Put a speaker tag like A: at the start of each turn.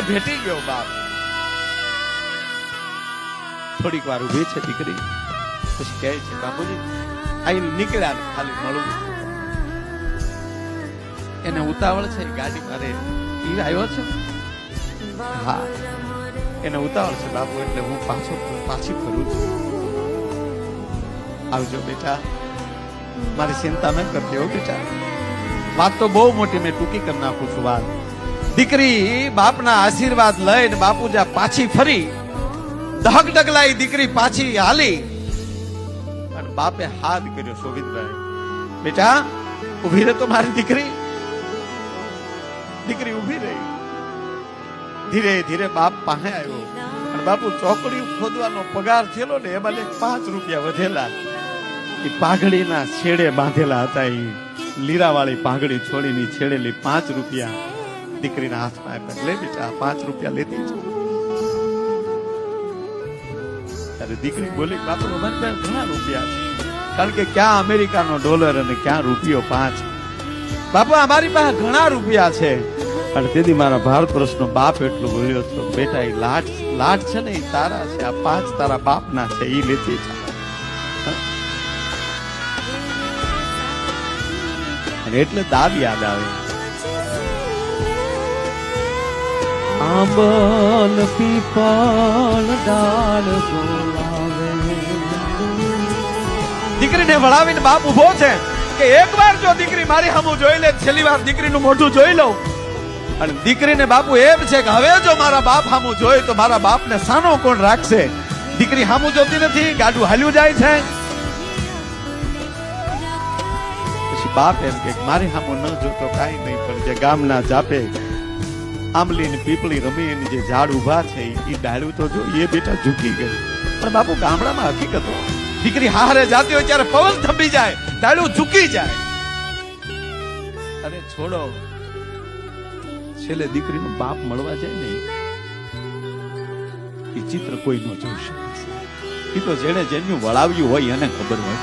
A: ભેટી ગયો બાપ. થોડીક વાર ઉભી છે દીકરી, પછી કહે છે બાપુજી અહીં નીકળ્યા ને ખાલી મળવું. એને ઉતાવળ છે, ગાડી મારે ઈ આવ્યો છે. હા એને ઉતાવળ છે બાપુ, એટલે હું પાછી ફરું છું. આવજો બેટા, મારી ચિંતા ન કરતી હો બેટા. વાત તો બહુ મોટી, મેં ટૂંકી કરી નાખું છું વાત. દીકરી બાપના આશીર્વાદ લઈને બાપુજા પાછી ફરી, ધક ડગલાઈ દીકરી પાછી હાલી અને બાપે હાથ કર્યો. શોભિતભાઈ બેટા ઉભી રહે તો મારી દીકરી. દીકરી ઉભી રહી. ધીરે ધીરે બાપ પાસે આવ્યો અને બાપુ ચોકડી ખોદવાનો પગાર થયેલો ને એમાં 5 રૂપિયા વધેલા એ પાઘડીના છેડે બાંધેલા હતા. એ લીરાવાળી પાઘડી છોડીની છેડેલી 5 રૂપિયા દીકરીના હાથમાં આપ્યા. લે બેટા 5 રૂપિયા લેતી છે. ત્યારે દીકરી બોલી બાપુ મને ઘણા રૂપિયા છે, કારણ કે ક્યાં અમેરિકાનો ડોલર અને ક્યાં રૂપિયો 5. બાપુ અમારી પાસે ઘણા રૂપિયા છે. અને તેથી મારા ભારત વર્ષનો બાપ એટલો બોલ્યો હતો બેટા એ લાટ છે ને એ તારા છે, આ 5 તારા બાપના છે, એ લેતી છે. અને એટલે દાદ યાદ આવે.
B: આંબલ પીપળ ડાળ બોલાવે.
A: દીકરીને વળાવીને બાપ ઉભો છે કે એકવાર જો દીકરી મારી સામું જોઈ લે, છેલ્લી વાર દીકરીનું મોઢું જોઈ લઉં. અને દીકરીને બાપુ એમ છે કે હવે જો મારા બાપ સામું જોઈ તો મારા બાપને સાનો કોણ રાખશે. દીકરી સામું જોતી નથી, ગાડું હાલ્યું જાય છે. પછી બાપ એમ કે મારી સામું ન જોતો કાંઈ નહીં, પણ જે ગામના જાપે આંબલી ને પીપળી રમી એની જે ઝાડ ઉભા છે એ ડાળું તો જો એ બેટા ઝૂકી ગઈ. પણ બાપુ ગામડામાં હકીકત દીકરી હારે જાતી હોય ત્યારે પવન થંભી જાય, ડાળું ઝૂકી જાય. અરે છોડો, છેલ્લે દીકરીનો બાપ મળવા જાય ને એ ચિત્ર કોઈ ન જોઈ શકે. એ તો જેને જેનું વળાવ્યું હોય એને ખબર હોય.